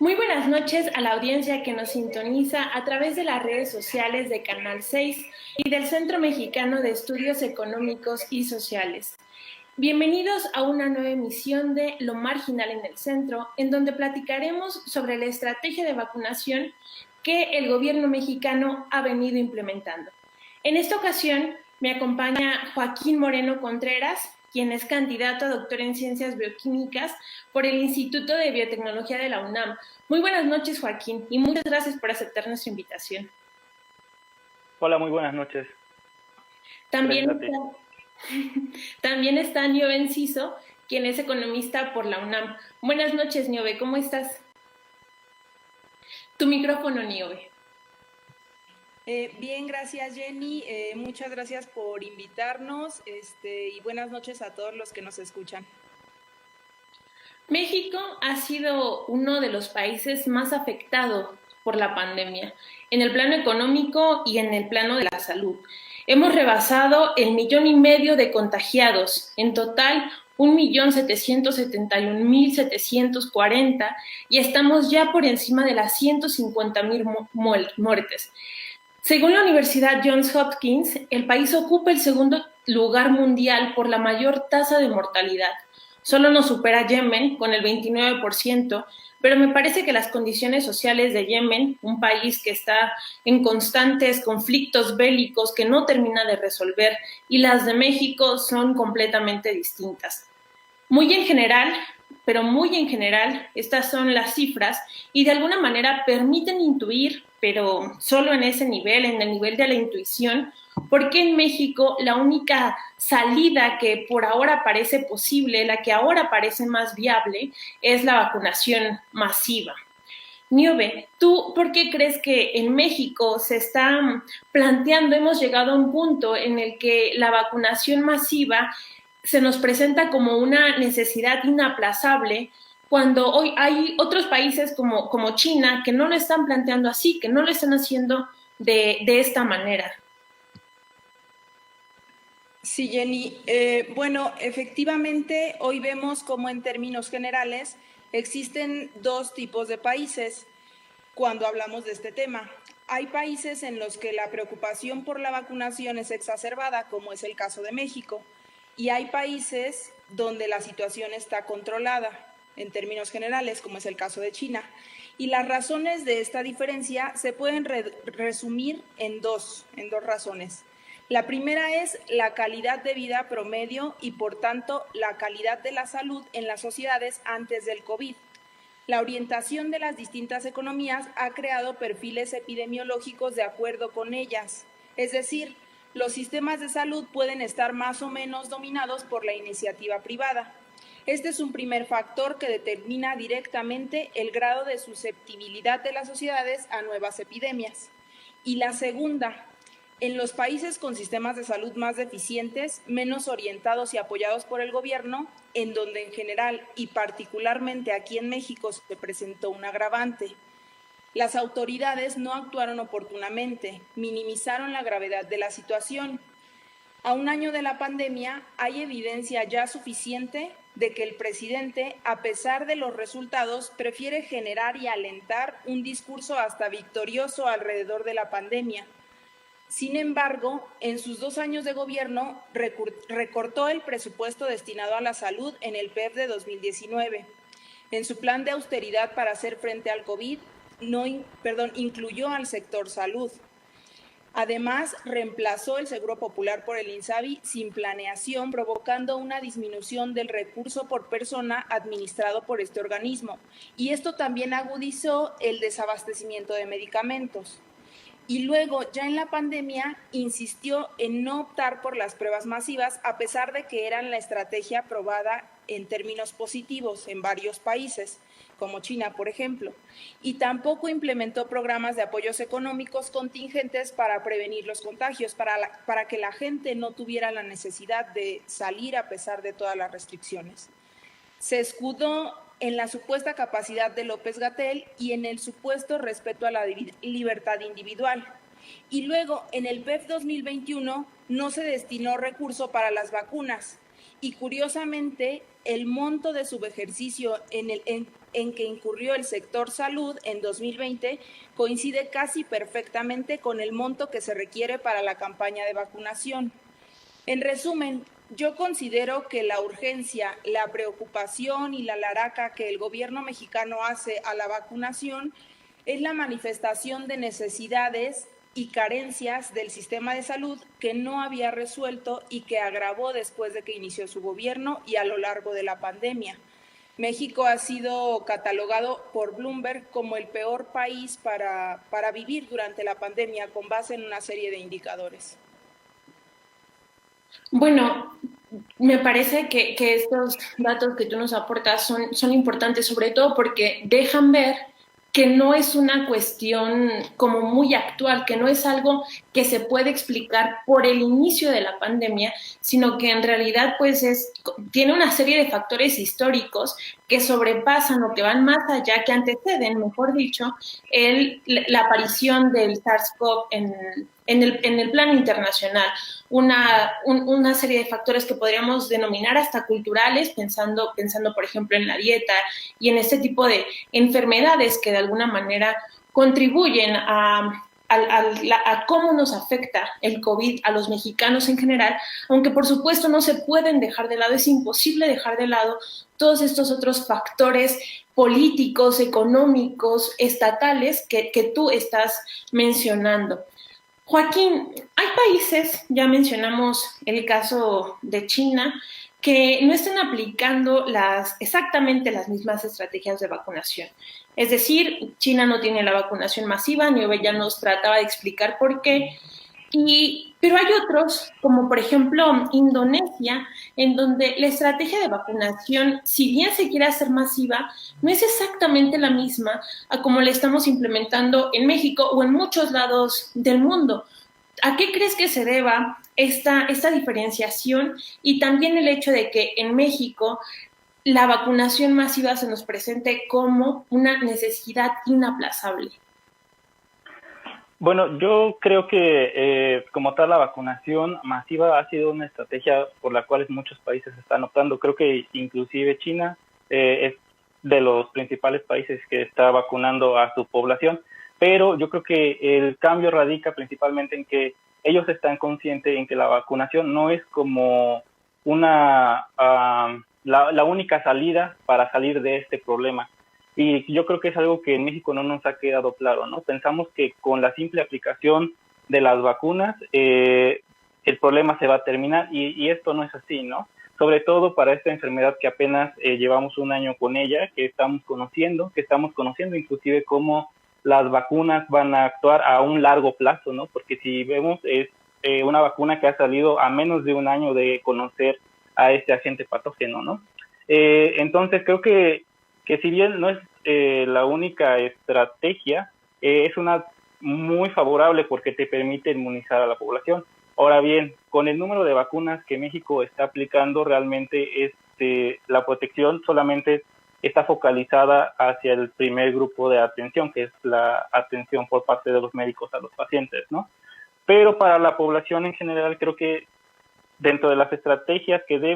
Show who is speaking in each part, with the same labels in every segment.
Speaker 1: Muy buenas noches a la audiencia que nos sintoniza a través de las redes sociales de Canal 6 y del Centro Mexicano de Estudios Económicos y Sociales. Bienvenidos a una nueva emisión de Lo Marginal en el Centro, en donde platicaremos sobre la estrategia de vacunación que el gobierno mexicano ha venido implementando. En esta ocasión me acompaña Joaquín Moreno Contreras, quien es candidato a doctor en Ciencias Bioquímicas por el Instituto de Biotecnología de la UNAM. Muy buenas noches, Joaquín, y muchas gracias por aceptar nuestra invitación.
Speaker 2: Hola, muy buenas noches.
Speaker 1: También está Niobe Enciso, quien es economista por la UNAM. Buenas noches, Niobe, ¿cómo estás? Tu micrófono, Niobe.
Speaker 3: Bien, gracias Jenny, muchas gracias por invitarnos y buenas noches a todos los que nos escuchan.
Speaker 1: México ha sido uno de los países más afectados por la pandemia, en el plano económico y en el plano de la salud. Hemos rebasado el 1,5 millones de contagiados, en total 1,771,740, y estamos ya por encima de las 150,000 muertes. Según la Universidad Johns Hopkins, el país ocupa el segundo lugar mundial por la mayor tasa de mortalidad. Solo nos supera Yemen con el 29%, pero me parece que las condiciones sociales de Yemen, un país que está en constantes conflictos bélicos que no termina de resolver, y las de México son completamente distintas. Muy en general, estas son las cifras y de alguna manera permiten intuir, pero solo en ese nivel, en el nivel de la intuición, por qué en México la única salida que por ahora parece posible, la que ahora parece más viable, es la vacunación masiva. Niobe, ¿tú por qué crees que en México se está planteando, hemos llegado a un punto en el que la vacunación masiva se nos presenta como una necesidad inaplazable, cuando hoy hay otros países como China que no lo están planteando así, que no lo están haciendo de esta manera?
Speaker 3: Sí, Jenny. Bueno, efectivamente, hoy vemos cómo en términos generales existen dos tipos de países cuando hablamos de este tema. Hay países en los que la preocupación por la vacunación es exacerbada, como es el caso de México, y hay países donde la situación está controlada en términos generales, como es el caso de China. Y las razones de esta diferencia se pueden resumir en dos razones. La primera es la calidad de vida promedio y, por tanto, la calidad de la salud en las sociedades antes del COVID. La orientación de las distintas economías ha creado perfiles epidemiológicos de acuerdo con ellas. Es decir, los sistemas de salud pueden estar más o menos dominados por la iniciativa privada. Este es un primer factor que determina directamente el grado de susceptibilidad de las sociedades a nuevas epidemias. Y la segunda, en los países con sistemas de salud más deficientes, menos orientados y apoyados por el gobierno, en donde en general y particularmente aquí en México se presentó un agravante. Las autoridades no actuaron oportunamente, minimizaron la gravedad de la situación. A un año de la pandemia, hay evidencia ya suficiente de que el presidente, a pesar de los resultados, prefiere generar y alentar un discurso hasta victorioso alrededor de la pandemia. Sin embargo, en sus 2 años de gobierno, recortó el presupuesto destinado a la salud en el PEP de 2019. En su plan de austeridad para hacer frente al COVID, incluyó al sector salud. Además, reemplazó el Seguro Popular por el INSABI sin planeación, provocando una disminución del recurso por persona administrado por este organismo. Y esto también agudizó el desabastecimiento de medicamentos. Y luego, ya en la pandemia, insistió en no optar por las pruebas masivas, a pesar de que eran la estrategia aprobada en términos positivos en varios países, como China, por ejemplo. Y tampoco implementó programas de apoyos económicos contingentes para prevenir los contagios, para que la gente no tuviera la necesidad de salir a pesar de todas las restricciones. Se escudó en la supuesta capacidad de López-Gatell y en el supuesto respeto a la libertad individual. Y luego, en el PEP 2021, no se destinó recurso para las vacunas y curiosamente el monto de subejercicio en que incurrió el sector salud en 2020 coincide casi perfectamente con el monto que se requiere para la campaña de vacunación. En resumen, yo considero que la urgencia, la preocupación y la laraca que el gobierno mexicano hace a la vacunación es la manifestación de necesidades y carencias del sistema de salud que no había resuelto y que agravó después de que inició su gobierno y a lo largo de la pandemia. México ha sido catalogado por Bloomberg como el peor país para vivir durante la pandemia con base en una serie de indicadores.
Speaker 1: Bueno, me parece que estos datos que tú nos aportas son importantes, sobre todo porque dejan ver que no es una cuestión como muy actual, que no es algo que se puede explicar por el inicio de la pandemia, sino que en realidad pues tiene una serie de factores históricos que sobrepasan o que van más allá, que anteceden, mejor dicho, la aparición del SARS-CoV en el plano internacional. Una serie de factores que podríamos denominar hasta culturales, pensando, por ejemplo, en la dieta y en este tipo de enfermedades que de alguna manera contribuyen a cómo nos afecta el COVID a los mexicanos en general, aunque por supuesto no se pueden dejar de lado, es imposible dejar de lado todos estos otros factores políticos, económicos, estatales que tú estás mencionando. Joaquín, hay países, ya mencionamos el caso de China, que no están aplicando exactamente las mismas estrategias de vacunación. Es decir, China no tiene la vacunación masiva, Niove ya nos trataba de explicar por qué, pero hay otros, como por ejemplo Indonesia, en donde la estrategia de vacunación, si bien se quiere hacer masiva, no es exactamente la misma a como la estamos implementando en México o en muchos lados del mundo. ¿A qué crees que se deba esta diferenciación y también el hecho de que en México la vacunación masiva se nos presente como una necesidad inaplazable?
Speaker 2: Bueno, yo creo que como tal la vacunación masiva ha sido una estrategia por la cual muchos países están optando. Creo que inclusive China es de los principales países que está vacunando a su población, pero yo creo que el cambio radica principalmente en que ellos están conscientes en que la vacunación no es como la única salida para salir de este problema. Y yo creo que es algo que en México no nos ha quedado claro, ¿no? Pensamos que con la simple aplicación de las vacunas el problema se va a terminar y esto no es así, ¿no? Sobre todo para esta enfermedad que apenas llevamos un año con ella, que estamos conociendo inclusive cómo las vacunas van a actuar a un largo plazo, ¿no? Porque si vemos es una vacuna que ha salido a menos de un año de conocer a este agente patógeno, ¿no? Entonces creo que si bien no es la única estrategia, es una muy favorable porque te permite inmunizar a la población. Ahora bien, con el número de vacunas que México está aplicando, realmente la protección solamente está focalizada hacia el primer grupo de atención, que es la atención por parte de los médicos a los pacientes, ¿no? Pero para la población en general, creo que dentro de las estrategias que se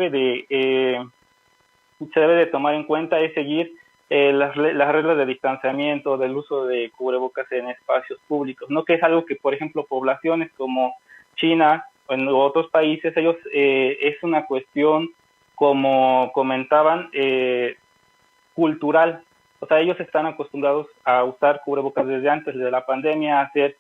Speaker 2: debe de tomar en cuenta es seguir las reglas de distanciamiento, del uso de cubrebocas en espacios públicos, ¿no? Que es algo que, por ejemplo, poblaciones como China o en otros países, ellos es una cuestión, como comentaban, cultural. O sea, ellos están acostumbrados a usar cubrebocas desde antes de la pandemia, a hacer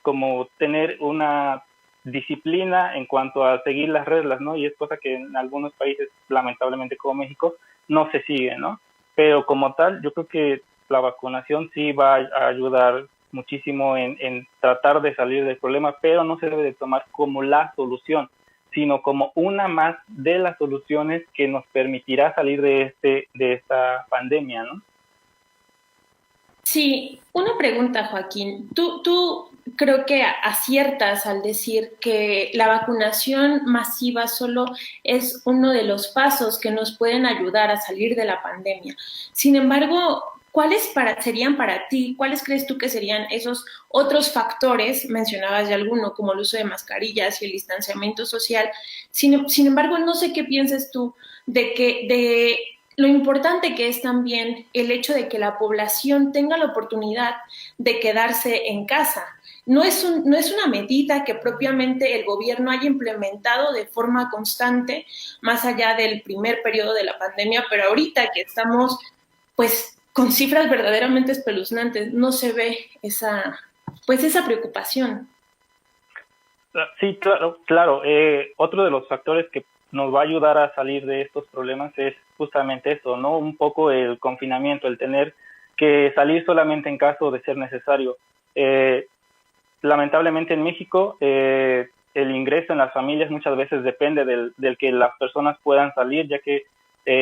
Speaker 2: como tener una disciplina en cuanto a seguir las reglas, ¿no? Y es cosa que en algunos países, lamentablemente como México, no se sigue, ¿no? Pero como tal, yo creo que la vacunación sí va a ayudar muchísimo en tratar de salir del problema, pero no se debe de tomar como la solución, sino como una más de las soluciones que nos permitirá salir de esta pandemia, ¿no?
Speaker 1: Sí, una pregunta, Joaquín. Tú creo que aciertas al decir que la vacunación masiva solo es uno de los pasos que nos pueden ayudar a salir de la pandemia. Sin embargo, serían para ti? ¿Cuáles crees tú que serían esos otros factores? Mencionabas ya alguno, como el uso de mascarillas y el distanciamiento social. Sin embargo, no sé qué pienses tú de lo importante que es también el hecho de que la población tenga la oportunidad de quedarse en casa. No es una medida que propiamente el gobierno haya implementado de forma constante, más allá del primer periodo de la pandemia, pero ahorita que estamos, pues, con cifras verdaderamente espeluznantes, no se ve esa preocupación.
Speaker 2: Sí, claro, claro. Otro de los factores que nos va a ayudar a salir de estos problemas es justamente eso, ¿no? Un poco el confinamiento, el tener que salir solamente en caso de ser necesario. Lamentablemente en México el ingreso en las familias muchas veces depende del que las personas puedan salir, ya que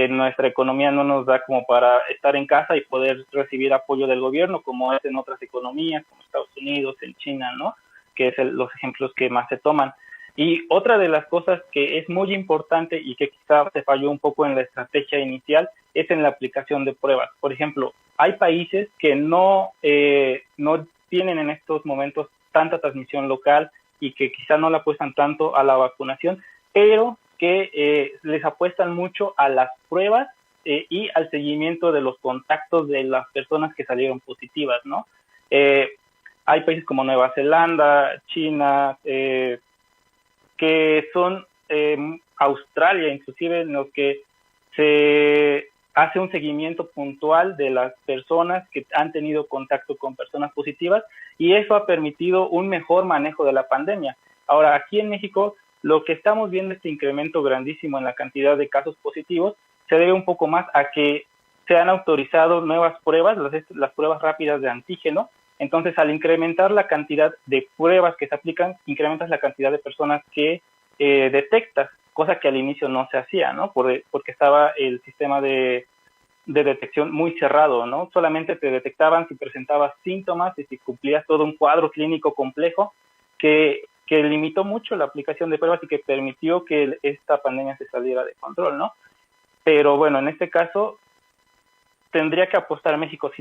Speaker 2: nuestra economía no nos da como para estar en casa y poder recibir apoyo del gobierno, como es en otras economías, como Estados Unidos, en China, ¿no? Que es los ejemplos que más se toman. Y otra de las cosas que es muy importante y que quizá se falló un poco en la estrategia inicial es en la aplicación de pruebas. Por ejemplo, hay países que no tienen en estos momentos tanta transmisión local y que quizá no le apuestan tanto a la vacunación, pero que les apuestan mucho a las pruebas y al seguimiento de los contactos de las personas que salieron positivas, ¿no? Hay países como Nueva Zelanda, China, que son Australia, inclusive, en los que se hace un seguimiento puntual de las personas que han tenido contacto con personas positivas y eso ha permitido un mejor manejo de la pandemia. Ahora, aquí en México, lo que estamos viendo, este incremento grandísimo en la cantidad de casos positivos, se debe un poco más a que se han autorizado nuevas pruebas, las pruebas rápidas de antígeno. Entonces, al incrementar la cantidad de pruebas que se aplican, incrementas la cantidad de personas que detectas, cosa que al inicio no se hacía, ¿no? Porque estaba el sistema de detección muy cerrado, ¿no? Solamente te detectaban si presentabas síntomas y si cumplías todo un cuadro clínico complejo que limitó mucho la aplicación de pruebas y que permitió que esta pandemia se saliera de control, ¿no? Pero bueno, en este caso tendría que apostar México,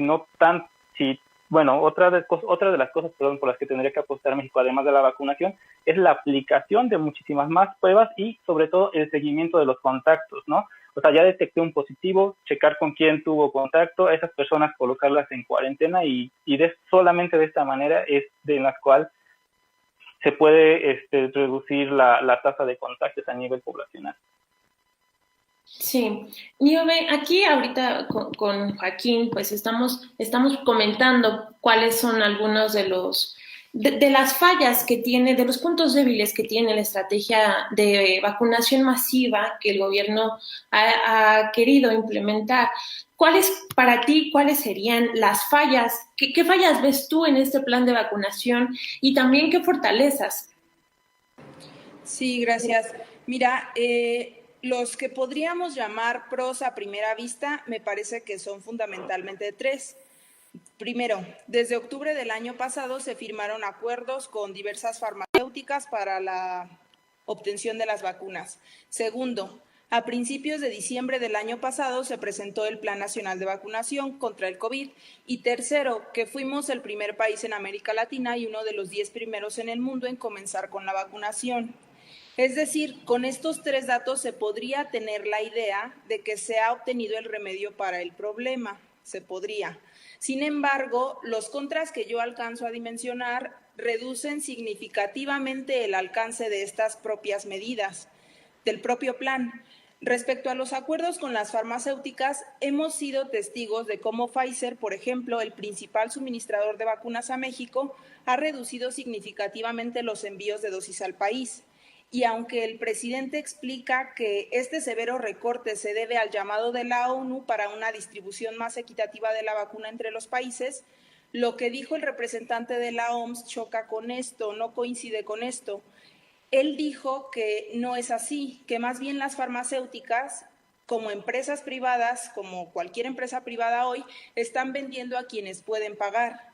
Speaker 2: otra de las cosas, por las que tendría que apostar México, además de la vacunación, es la aplicación de muchísimas más pruebas y sobre todo el seguimiento de los contactos, ¿no? O sea, ya detecté un positivo, checar con quién tuvo contacto, a esas personas colocarlas en cuarentena y solamente de esta manera es de la cual se puede reducir la tasa de contagios a nivel poblacional.
Speaker 1: Sí, Niobe, aquí ahorita con Joaquín, pues estamos comentando cuáles son algunos de las fallas que tiene, de los puntos débiles que tiene la estrategia de vacunación masiva que el gobierno ha querido implementar. Para ti, cuáles serían las fallas? ¿Qué fallas ves tú en este plan de vacunación y también qué fortalezas?
Speaker 3: Sí, gracias. Mira, los que podríamos llamar pros a primera vista me parece que son fundamentalmente tres. Primero, desde octubre del año pasado se firmaron acuerdos con diversas farmacéuticas para la obtención de las vacunas. Segundo, a principios de diciembre del año pasado se presentó el Plan Nacional de Vacunación contra el COVID. Y tercero, que fuimos el primer país en América Latina y uno de los 10 primeros en el mundo en comenzar con la vacunación. Es decir, con estos tres datos se podría tener la idea de que se ha obtenido el remedio para el problema. Se podría. Sin embargo, los contras que yo alcanzo a dimensionar reducen significativamente el alcance de estas propias medidas, del propio plan. Respecto a los acuerdos con las farmacéuticas, hemos sido testigos de cómo Pfizer, por ejemplo, el principal suministrador de vacunas a México, ha reducido significativamente los envíos de dosis al país. Y aunque el presidente explica que este severo recorte se debe al llamado de la ONU para una distribución más equitativa de la vacuna entre los países, lo que dijo el representante de la OMS choca con esto, no coincide con esto. Él dijo que no es así, que más bien las farmacéuticas, como empresas privadas, como cualquier empresa privada hoy, están vendiendo a quienes pueden pagar.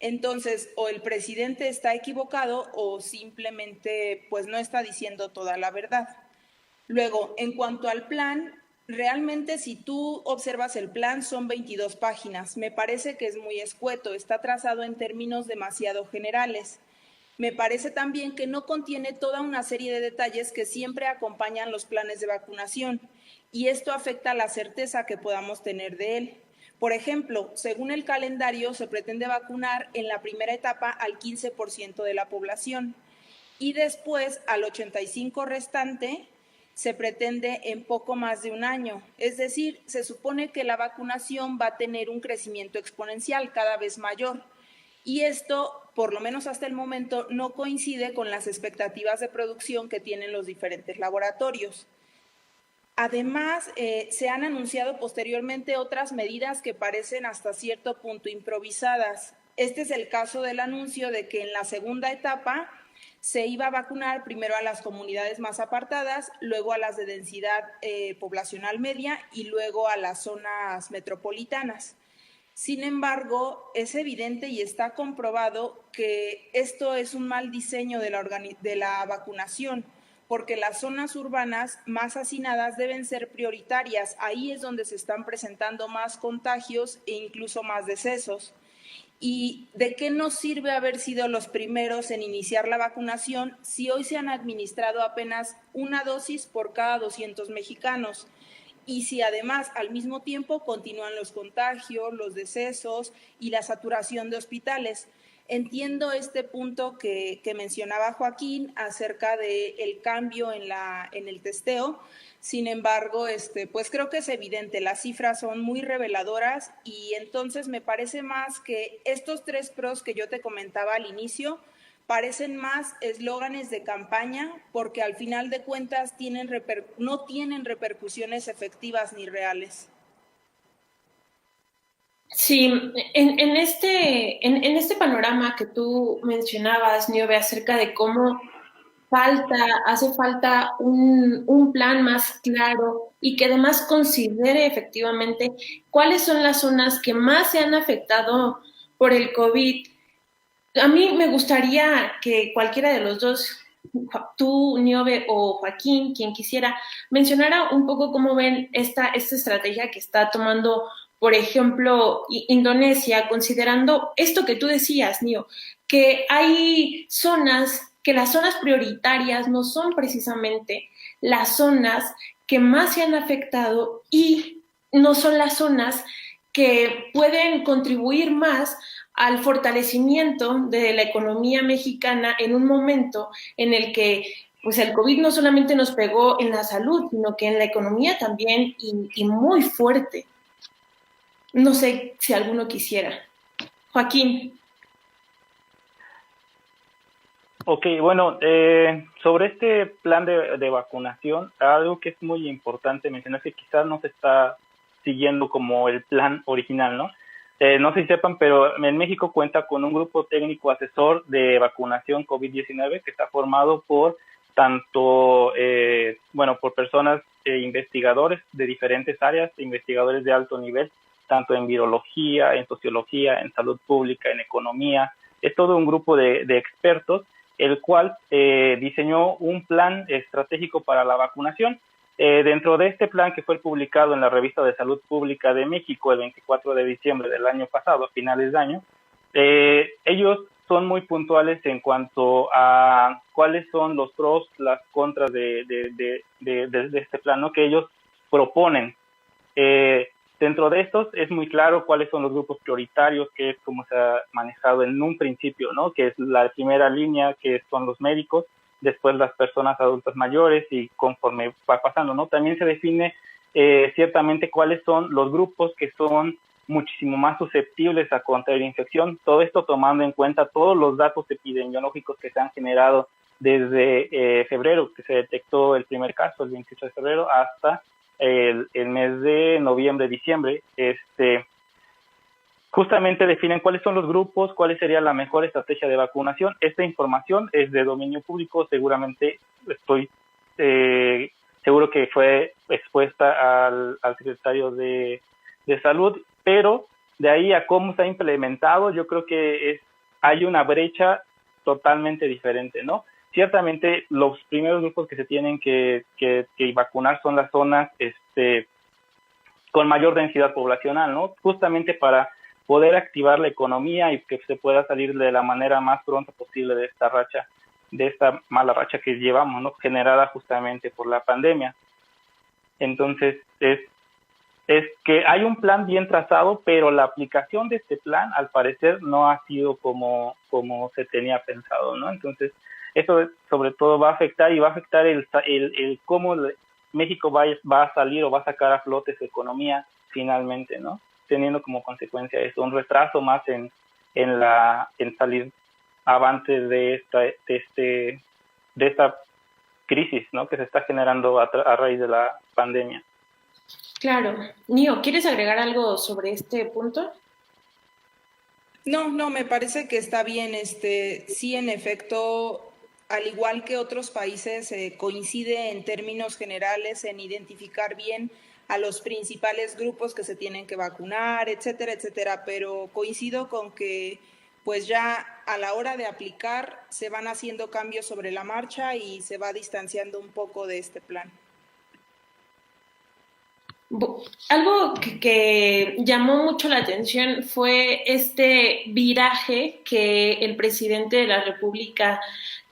Speaker 3: Entonces, o el presidente está equivocado o simplemente pues no está diciendo toda la verdad. Luego, en cuanto al plan, Realmente, si tú observas el plan, son 22 páginas. Me parece que es muy escueto, está trazado en términos demasiado generales. Me parece también que no contiene toda una serie de detalles que siempre acompañan los planes de vacunación, y esto afecta la certeza que podamos tener de él. Por ejemplo, según el calendario, se pretende vacunar en la primera etapa al 15% de la población y después al 85% restante se pretende en poco más de un año. Es decir, se supone que la vacunación va a tener un crecimiento exponencial cada vez mayor. Y esto, por lo menos hasta el momento, no coincide con las expectativas de producción que tienen los diferentes laboratorios. Además, se han anunciado posteriormente otras medidas que parecen hasta cierto punto improvisadas. Este es el caso del anuncio de que en la segunda etapa se iba a vacunar primero a las comunidades más apartadas, luego a las de densidad poblacional media y luego a las zonas metropolitanas. Sin embargo, es evidente y está comprobado que esto es un mal diseño de la vacunación, porque las zonas urbanas más hacinadas deben ser prioritarias. Ahí es donde se están presentando más contagios e incluso más decesos. ¿Y de qué nos sirve haber sido los primeros en iniciar la vacunación si hoy se han administrado apenas una dosis por cada 200 mexicanos? Y si además al mismo tiempo continúan los contagios, los decesos y la saturación de hospitales. Entiendo este punto que mencionaba Joaquín acerca del cambio en el testeo. Sin embargo, pues creo que es evidente, las cifras son muy reveladoras y entonces me parece más que estos 3 pros que yo te comentaba al inicio parecen más eslóganes de campaña porque al final de cuentas no tienen repercusiones efectivas ni reales.
Speaker 1: Sí, en este panorama que tú mencionabas, Niove, acerca de cómo hace falta un plan más claro y que además considere efectivamente cuáles son las zonas que más se han afectado por el COVID. A mí me gustaría que cualquiera de los dos, tú, Niobe o Joaquín, quien quisiera, mencionara un poco cómo ven esta estrategia que está tomando, por ejemplo, Indonesia, considerando esto que tú decías, Nio, que hay zonas, que las zonas prioritarias no son precisamente las zonas que más se han afectado y no son las zonas que pueden contribuir más al fortalecimiento de la economía mexicana en un momento en el que pues el COVID no solamente nos pegó en la salud, sino que en la economía también y muy fuerte. No sé si alguno quisiera. Joaquín.
Speaker 2: Ok, bueno, sobre este plan de vacunación, algo que es muy importante mencionar es que quizás no se está siguiendo como el plan original, ¿no? No sé si sepan, pero en México cuenta con un grupo técnico asesor de vacunación COVID-19 que está formado por tanto, por personas, investigadores de diferentes áreas, investigadores de alto nivel, tanto en virología, en sociología, en salud pública, en economía. Es todo un grupo de expertos, el cual diseñó un plan estratégico para la vacunación. Dentro de este plan, que fue publicado en la Revista de Salud Pública de México el 24 de diciembre del año pasado, a finales de año, ellos son muy puntuales en cuanto a cuáles son los pros, las contras de este plan, ¿no?, que ellos proponen. Dentro de estos es muy claro cuáles son los grupos prioritarios, que es como se ha manejado en un principio, ¿no?, que es la primera línea, que son los médicos, después las personas adultas mayores y conforme va pasando, ¿no? También se define ciertamente cuáles son los grupos que son muchísimo más susceptibles a contraer infección, todo esto tomando en cuenta todos los datos epidemiológicos que se han generado desde febrero, que se detectó el primer caso, el 28 de febrero, hasta el mes de noviembre, diciembre. Justamente definen cuáles son los grupos, cuál sería la mejor estrategia de vacunación. Esta información es de dominio público, seguramente estoy seguro que fue expuesta al secretario de Salud, pero de ahí a cómo se ha implementado, yo creo que hay una brecha totalmente diferente, ¿no? Ciertamente los primeros grupos que se tienen que vacunar son las zonas con mayor densidad poblacional, ¿no? Justamente para poder activar la economía y que se pueda salir de la manera más pronta posible de esta racha, de esta mala racha que llevamos, ¿no? Generada justamente por la pandemia. Entonces, es que hay un plan bien trazado, pero la aplicación de este plan, al parecer, no ha sido como se tenía pensado, ¿no? Entonces, eso sobre todo va a afectar el cómo México va a salir o va a sacar a flote su economía finalmente, ¿no? Teniendo como consecuencia eso, un retraso más en salir avante de esta crisis, ¿no? Que se está generando a raíz de la pandemia.
Speaker 1: Claro. Nio, ¿quieres agregar algo sobre este punto?
Speaker 3: No, me parece que está bien. Sí, en efecto, al igual que otros países, coincide en términos generales en identificar bien a los principales grupos que se tienen que vacunar, etcétera, etcétera. Pero coincido con que, pues ya a la hora de aplicar, se van haciendo cambios sobre la marcha y se va distanciando un poco de este plan.
Speaker 1: Algo que llamó mucho la atención fue este viraje que el presidente de la República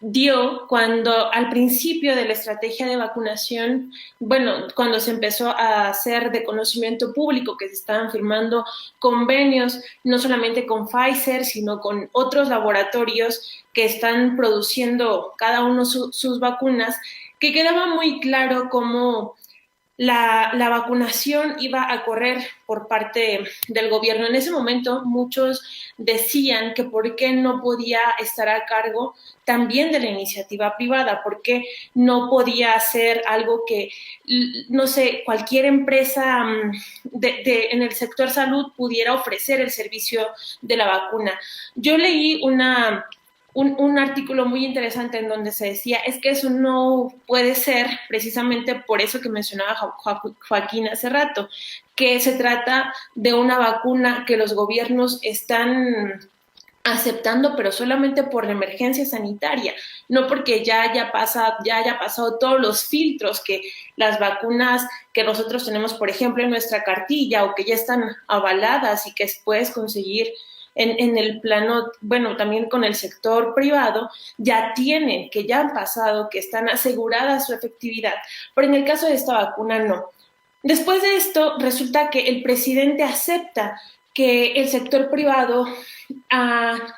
Speaker 1: dio cuando al principio de la estrategia de vacunación, bueno, cuando se empezó a hacer de conocimiento público que se estaban firmando convenios no solamente con Pfizer, sino con otros laboratorios que están produciendo cada uno sus vacunas, que quedaba muy claro cómo la vacunación iba a correr por parte del gobierno. En ese momento muchos decían que por qué no podía estar a cargo también de la iniciativa privada, por qué no podía hacer algo que, no sé, cualquier empresa en el sector salud pudiera ofrecer el servicio de la vacuna. Yo leí un artículo muy interesante en donde se decía, es que eso no puede ser precisamente por eso que mencionaba Joaquín hace rato, que se trata de una vacuna que los gobiernos están aceptando, pero solamente por la emergencia sanitaria, no porque ya haya pasado todos los filtros que las vacunas que nosotros tenemos, por ejemplo, en nuestra cartilla o que ya están avaladas y que puedes conseguir en el plano, bueno, también con el sector privado, ya han pasado, que están aseguradas su efectividad. Pero en el caso de esta vacuna, no. Después de esto, resulta que el presidente acepta que el sector privado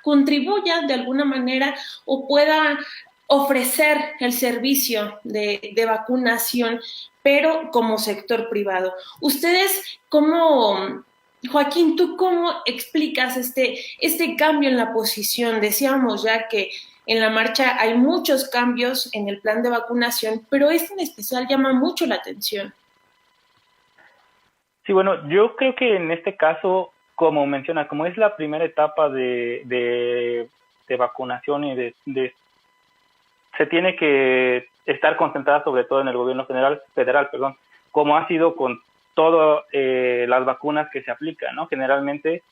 Speaker 1: contribuya de alguna manera o pueda ofrecer el servicio de vacunación, pero como sector privado. ¿Ustedes Joaquín, ¿tú cómo explicas este cambio en la posición? Decíamos ya que en la marcha hay muchos cambios en el plan de vacunación, pero este en especial llama mucho la atención.
Speaker 2: Sí, bueno, yo creo que en este caso, como menciona, como es la primera etapa de vacunación y se tiene que estar concentrada sobre todo en el gobierno federal, como ha sido con todas las vacunas que se aplican, ¿no? Generalmente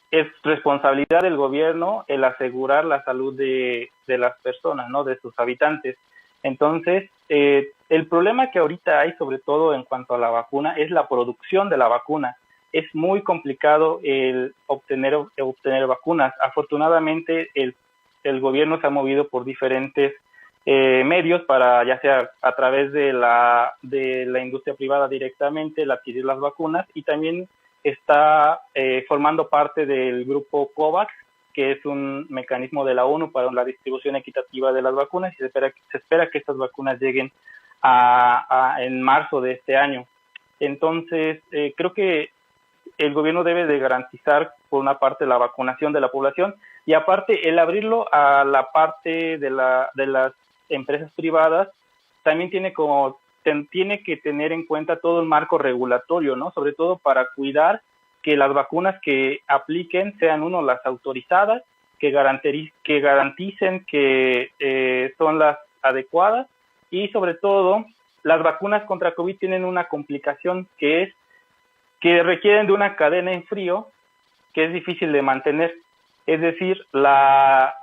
Speaker 2: es responsabilidad del gobierno el asegurar la salud de las personas, ¿no? De sus habitantes. Entonces, el problema que ahorita hay, sobre todo en cuanto a la vacuna, es la producción de la vacuna. Es muy complicado el obtener vacunas. Afortunadamente, el gobierno se ha movido por diferentes medios para, ya sea a través de la industria privada directamente, el adquirir las vacunas, y también está formando parte del grupo COVAX, que es un mecanismo de la ONU para la distribución equitativa de las vacunas, y se espera que estas vacunas lleguen en marzo de este año. Entonces, creo que el gobierno debe de garantizar, por una parte, la vacunación de la población, y aparte, el abrirlo a la parte de las empresas privadas, también tiene que tener en cuenta todo el marco regulatorio, ¿no? Sobre todo para cuidar que las vacunas que apliquen sean, las autorizadas, que garanticen que son las adecuadas, y sobre todo, las vacunas contra COVID tienen una complicación, que es que requieren de una cadena en frío que es difícil de mantener. Es decir, la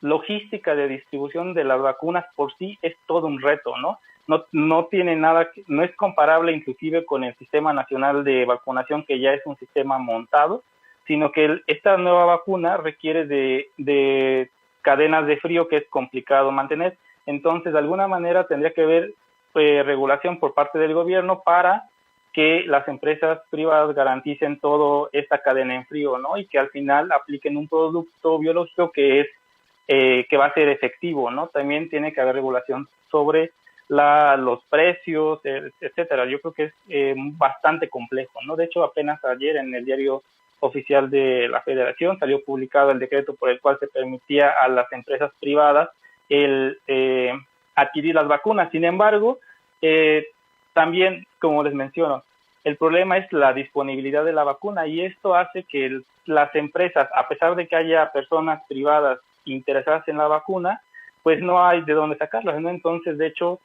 Speaker 2: logística de distribución de las vacunas por sí es todo un reto, ¿no? no tiene nada, no es comparable inclusive con el Sistema Nacional de Vacunación, que ya es un sistema montado, sino que esta nueva vacuna requiere de cadenas de frío que es complicado mantener. Entonces, de alguna manera tendría que haber regulación por parte del gobierno para que las empresas privadas garanticen toda esta cadena en frío, ¿no? Y que al final apliquen un producto biológico que va a ser efectivo, ¿no? También tiene que haber regulación sobre los precios, etcétera. Yo creo que es bastante complejo, ¿no? De hecho, apenas ayer en el diario oficial de la Federación salió publicado el decreto por el cual se permitía a las empresas privadas el adquirir las vacunas. Sin embargo, también, como les menciono, el problema es la disponibilidad de la vacuna, y esto hace que las empresas, a pesar de que haya personas privadas interesadas en la vacuna, pues no hay de dónde sacarlas, ¿no? Entonces, de hecho,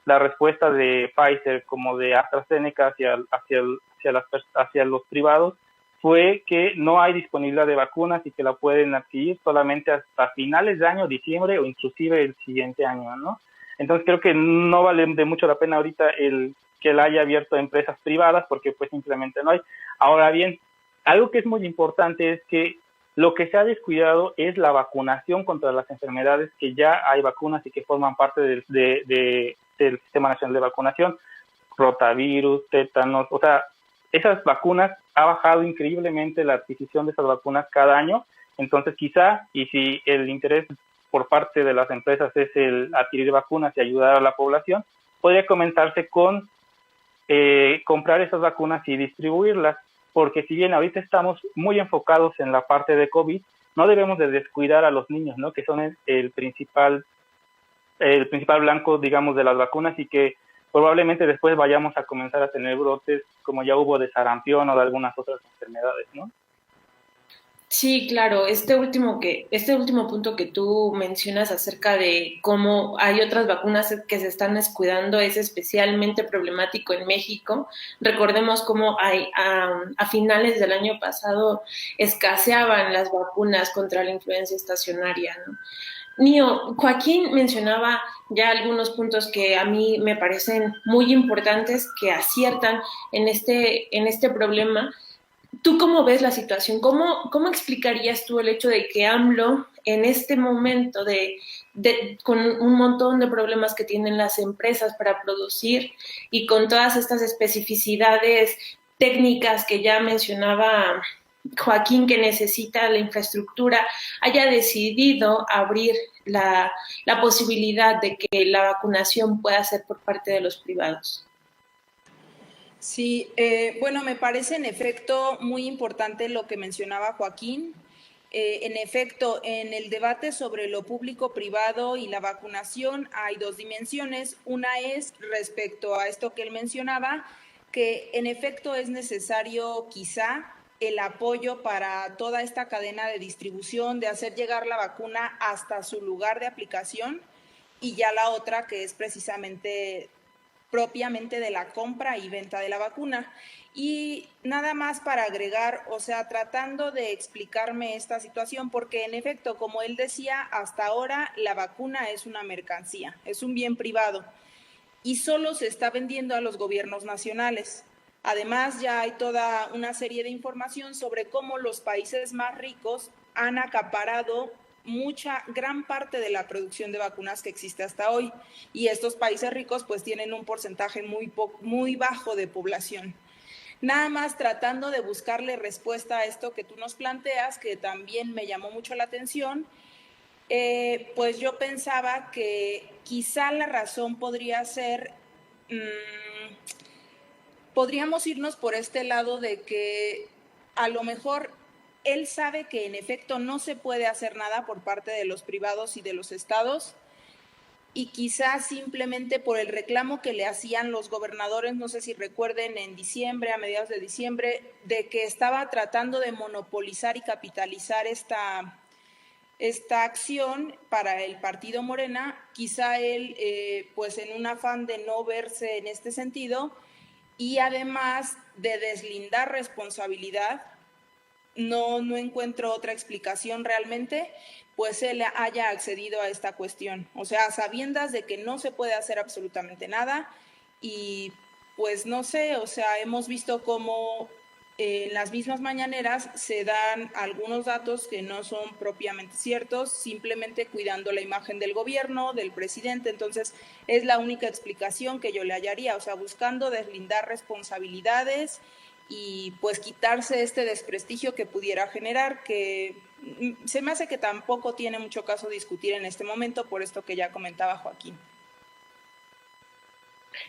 Speaker 2: la respuesta de Pfizer como de AstraZeneca hacia los privados fue que no hay disponibilidad de vacunas y que la pueden adquirir solamente hasta finales de año, diciembre, o inclusive el siguiente año, ¿no? Entonces creo que no vale de mucho la pena ahorita que él haya abierto a empresas privadas, porque pues simplemente no hay. Ahora bien, algo que es muy importante es que lo que se ha descuidado es la vacunación contra las enfermedades, que ya hay vacunas y que forman parte del Sistema Nacional de Vacunación, rotavirus, tétanos, o sea, esas vacunas, ha bajado increíblemente la adquisición de esas vacunas cada año. Entonces quizá, y si el interés por parte de las empresas es el adquirir vacunas y ayudar a la población, podría comenzarse con comprar esas vacunas y distribuirlas, porque si bien ahorita estamos muy enfocados en la parte de COVID, no debemos de descuidar a los niños, ¿no? Que son el principal blanco, digamos, de las vacunas, y que probablemente después vayamos a comenzar a tener brotes como ya hubo de sarampión o de algunas otras enfermedades, ¿no?
Speaker 1: Sí, claro, este último punto que tú mencionas acerca de cómo hay otras vacunas que se están descuidando es especialmente problemático en México. Recordemos cómo a finales del año pasado escaseaban las vacunas contra la influenza estacionaria, ¿no? Nio, Joaquín mencionaba ya algunos puntos que a mí me parecen muy importantes, que aciertan en este problema. ¿Tú cómo ves la situación? ¿Cómo explicarías tú el hecho de que AMLO en este momento con un montón de problemas que tienen las empresas para producir y con todas estas especificidades técnicas que ya mencionaba Joaquín, que necesita la infraestructura, haya decidido abrir la posibilidad de que la vacunación pueda ser por parte de los privados?
Speaker 3: Sí, bueno, me parece en efecto muy importante lo que mencionaba Joaquín. En efecto, en el debate sobre lo público-privado y la vacunación hay dos dimensiones. Una es respecto a esto que él mencionaba, que en efecto es necesario quizá el apoyo para toda esta cadena de distribución, de hacer llegar la vacuna hasta su lugar de aplicación, y ya la otra que es precisamente propiamente de la compra y venta de la vacuna. Y nada más para agregar, o sea, tratando de explicarme esta situación, porque en efecto, como él decía, hasta ahora la vacuna es una mercancía, es un bien privado y solo se está vendiendo a los gobiernos nacionales. Además, ya hay toda una serie de información sobre cómo los países más ricos han acaparado gran parte de la producción de vacunas que existe hasta hoy, y estos países ricos pues tienen un porcentaje muy bajo de población. Nada más tratando de buscarle respuesta a esto que tú nos planteas, que también me llamó mucho la atención, pues yo pensaba que quizá la razón podría ser, podríamos irnos por este lado de que a lo mejor él sabe que en efecto no se puede hacer nada por parte de los privados y de los estados, y quizás simplemente por el reclamo que le hacían los gobernadores, no sé si recuerden, en diciembre, a mediados de diciembre, de que estaba tratando de monopolizar y capitalizar esta acción para el partido Morena. Quizá él, pues en un afán de no verse en este sentido y además de deslindar responsabilidad, no encuentro otra explicación realmente, pues él haya accedido a esta cuestión. O sea, sabiendas de que no se puede hacer absolutamente nada y pues no sé, o sea, hemos visto cómo en las mismas mañaneras se dan algunos datos que no son propiamente ciertos, simplemente cuidando la imagen del gobierno, del presidente. Entonces, es la única explicación que yo le hallaría, o sea, buscando deslindar responsabilidades y pues quitarse este desprestigio que pudiera generar, que se me hace que tampoco tiene mucho caso discutir en este momento, por esto que ya comentaba Joaquín.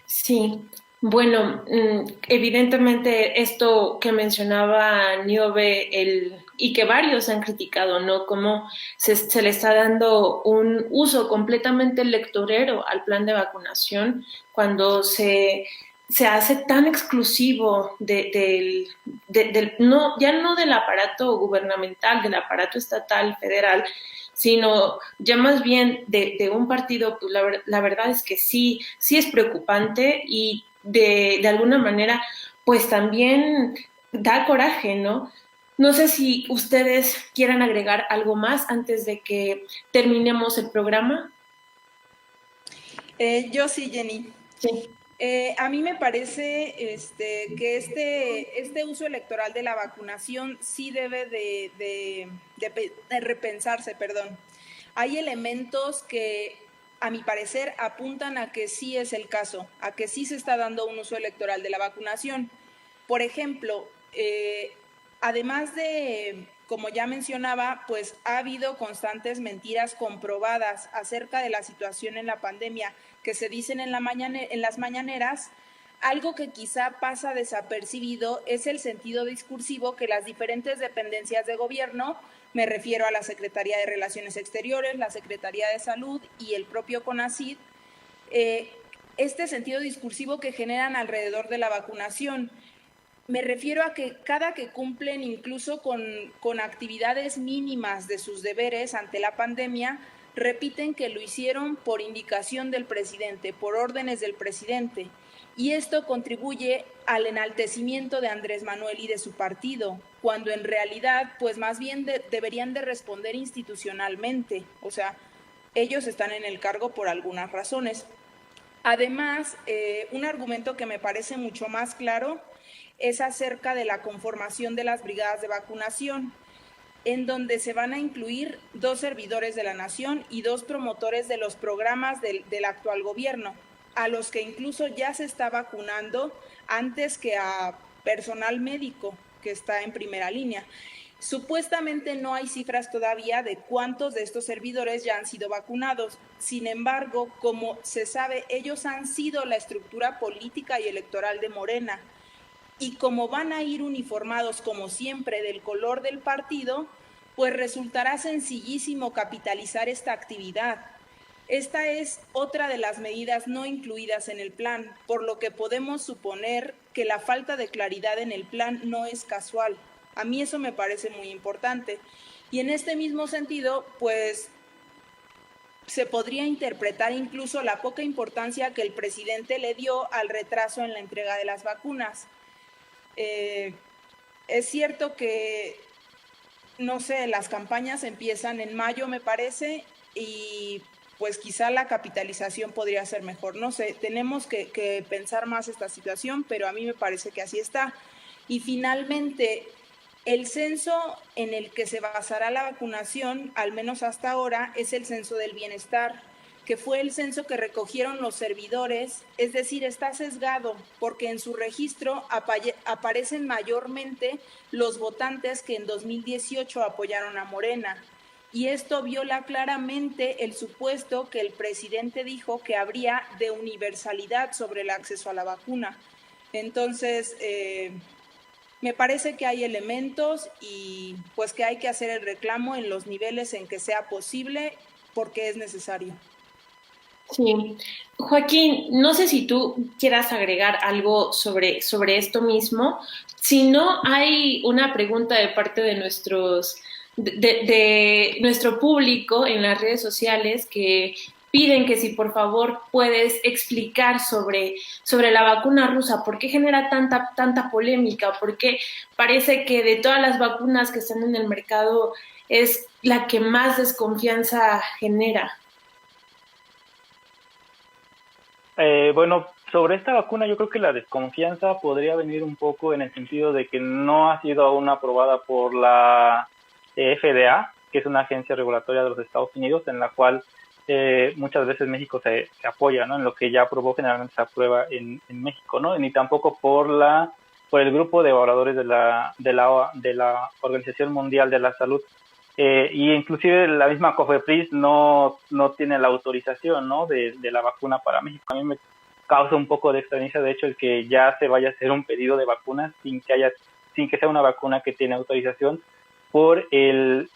Speaker 1: Sí, bueno, evidentemente esto que mencionaba Niobe y que varios han criticado, ¿no? Cómo se le está dando un uso completamente electorero al plan de vacunación cuando se hace tan exclusivo no, ya no del aparato gubernamental, del aparato estatal, federal, sino ya más bien de un partido, pues la verdad es que sí es preocupante y de alguna manera, pues también da coraje, ¿no? No sé si ustedes quieran agregar algo más antes de que terminemos el programa.
Speaker 3: Yo sí, Jenny.
Speaker 1: Sí.
Speaker 3: A mí me parece que este uso electoral de la vacunación sí debe de repensarse, perdón. Hay elementos que, a mi parecer, apuntan a que sí es el caso, a que sí se está dando un uso electoral de la vacunación. Por ejemplo, además de, como ya mencionaba, pues ha habido constantes mentiras comprobadas acerca de la situación en la pandemia que se dicen en las mañaneras. Algo que quizá pasa desapercibido es el sentido discursivo que las diferentes dependencias de gobierno, me refiero a la Secretaría de Relaciones Exteriores, la Secretaría de Salud y el propio CONACYT, este sentido discursivo que generan alrededor de la vacunación. Me refiero a que cada que cumplen incluso con actividades mínimas de sus deberes ante la pandemia, repiten que lo hicieron por indicación del presidente, por órdenes del presidente. Y esto contribuye al enaltecimiento de Andrés Manuel y de su partido, cuando en realidad, pues más bien deberían de responder institucionalmente. O sea, ellos están en el cargo por algunas razones. Además, un argumento que me parece mucho más claro es acerca de la conformación de las brigadas de vacunación, en donde se van a incluir 2 servidores de la nación y 2 promotores de los programas del actual gobierno, a los que incluso ya se está vacunando antes que a personal médico que está en primera línea. Supuestamente no hay cifras todavía de cuántos de estos servidores ya han sido vacunados. Sin embargo, como se sabe, ellos han sido la estructura política y electoral de Morena. Y como van a ir uniformados, como siempre, del color del partido, pues resultará sencillísimo capitalizar esta actividad. Esta es otra de las medidas no incluidas en el plan, por lo que podemos suponer que la falta de claridad en el plan no es casual. A mí eso me parece muy importante. Y en este mismo sentido, pues se podría interpretar incluso la poca importancia que el presidente le dio al retraso en la entrega de las vacunas. Es cierto que, no sé, las campañas empiezan en mayo, me parece, y pues quizá la capitalización podría ser mejor. No sé, tenemos que pensar más esta situación, pero a mí me parece que así está. Y finalmente, el censo en el que se basará la vacunación, al menos hasta ahora, es el censo del bienestar, que fue el censo que recogieron los servidores, es decir, está sesgado porque en su registro aparecen mayormente los votantes que en 2018 apoyaron a Morena. Y esto viola claramente el supuesto que el presidente dijo que habría de universalidad sobre el acceso a la vacuna. Entonces, me parece que hay elementos y pues que hay que hacer el reclamo en los niveles en que sea posible porque es necesario.
Speaker 1: Sí. Joaquín, no sé si tú quieras agregar algo sobre esto mismo. Si no, hay una pregunta de parte de de nuestro público en las redes sociales que piden que si por favor puedes explicar sobre la vacuna rusa, por qué genera tanta polémica, por qué parece que de todas las vacunas que están en el mercado es la que más desconfianza genera?
Speaker 2: Bueno, sobre esta vacuna yo creo que la desconfianza podría venir un poco en el sentido de que no ha sido aún aprobada por la FDA, que es una agencia regulatoria de los Estados Unidos, en la cual muchas veces México se apoya, ¿no? En lo que ya aprobó generalmente se aprueba en México, ¿no? Ni tampoco por el grupo de evaluadores de la Organización Mundial de la Salud. Y inclusive la misma COFEPRIS no tiene la autorización, ¿no? de la vacuna para México. A mí me causa un poco de extrañeza, de hecho, el que ya se vaya a hacer un pedido de vacunas sin que sea una vacuna que tiene autorización por el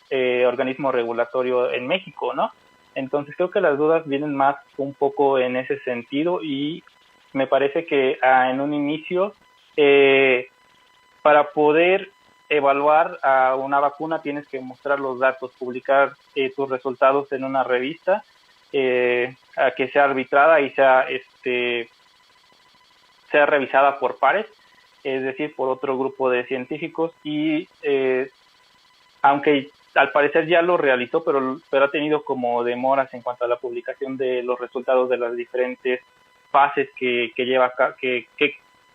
Speaker 2: organismo regulatorio en México, ¿no? Entonces creo que las dudas vienen más un poco en ese sentido y me parece que en un inicio para poder evaluar a una vacuna tienes que mostrar los datos, publicar tus resultados en una revista a que sea arbitrada y sea revisada por pares, es decir, por otro grupo de científicos y aunque al parecer ya lo realizó, pero ha tenido como demoras en cuanto a la publicación de los resultados de las diferentes fases que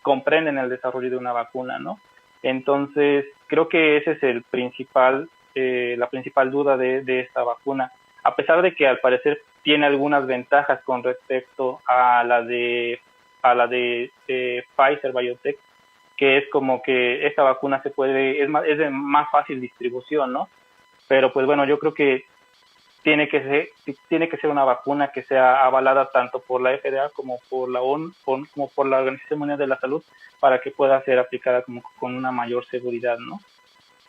Speaker 2: comprenden el desarrollo de una vacuna, ¿no? Entonces, creo que ese es la principal duda de esta vacuna. A pesar de que al parecer tiene algunas ventajas con respecto a la de Pfizer BioNTech, que es como que esta vacuna es de más fácil distribución, ¿no? Pero pues bueno, yo creo que tiene que ser una vacuna que sea avalada tanto por la FDA como por la ONU, como por la Organización Mundial de la Salud, para que pueda ser aplicada como con una mayor seguridad, ¿no?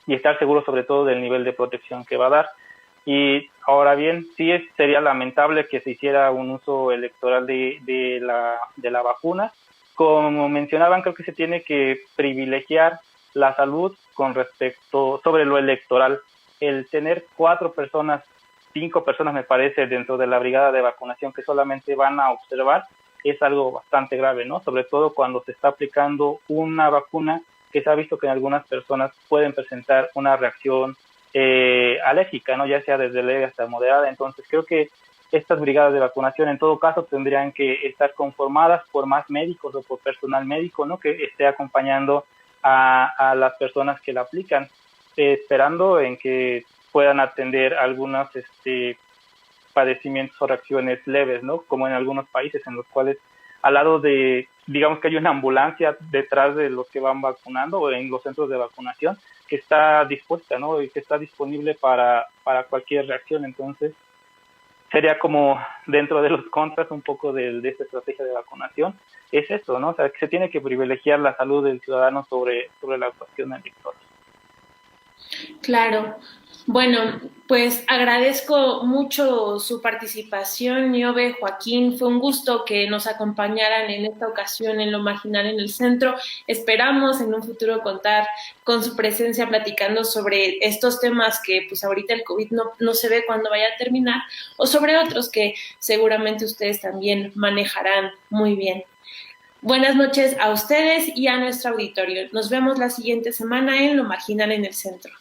Speaker 2: Y estar seguro sobre todo del nivel de protección que va a dar. Y ahora bien, sí sería lamentable que se hiciera un uso electoral de la vacuna. Como mencionaban, creo que se tiene que privilegiar la salud sobre lo electoral. El tener 5 personas me parece dentro de la brigada de vacunación que solamente van a observar es algo bastante grave, ¿no? Sobre todo cuando se está aplicando una vacuna que se ha visto que en algunas personas pueden presentar una reacción alérgica, ¿no? Ya sea desde leve hasta moderada. Entonces creo que estas brigadas de vacunación en todo caso tendrían que estar conformadas por más médicos o por personal médico, ¿no? Que esté acompañando a las personas que la aplican, esperando en que puedan atender algunos padecimientos o reacciones leves, ¿no? Como en algunos países en los cuales al lado digamos que hay una ambulancia detrás de los que van vacunando o en los centros de vacunación que está dispuesta, ¿no? Y que está disponible para cualquier reacción. Entonces, sería como dentro de los contras un poco de esta estrategia de vacunación, es eso, ¿no? O sea, que se tiene que privilegiar la salud del ciudadano sobre la actuación electoral.
Speaker 1: Claro. Bueno, pues agradezco mucho su participación, Niobe, Joaquín. Fue un gusto que nos acompañaran en esta ocasión en Lo Marginal en el Centro. Esperamos en un futuro contar con su presencia platicando sobre estos temas que pues ahorita el COVID no se ve cuándo vaya a terminar, o sobre otros que seguramente ustedes también manejarán muy bien. Buenas noches a ustedes y a nuestro auditorio. Nos vemos la siguiente semana en Lo Marginal en el Centro.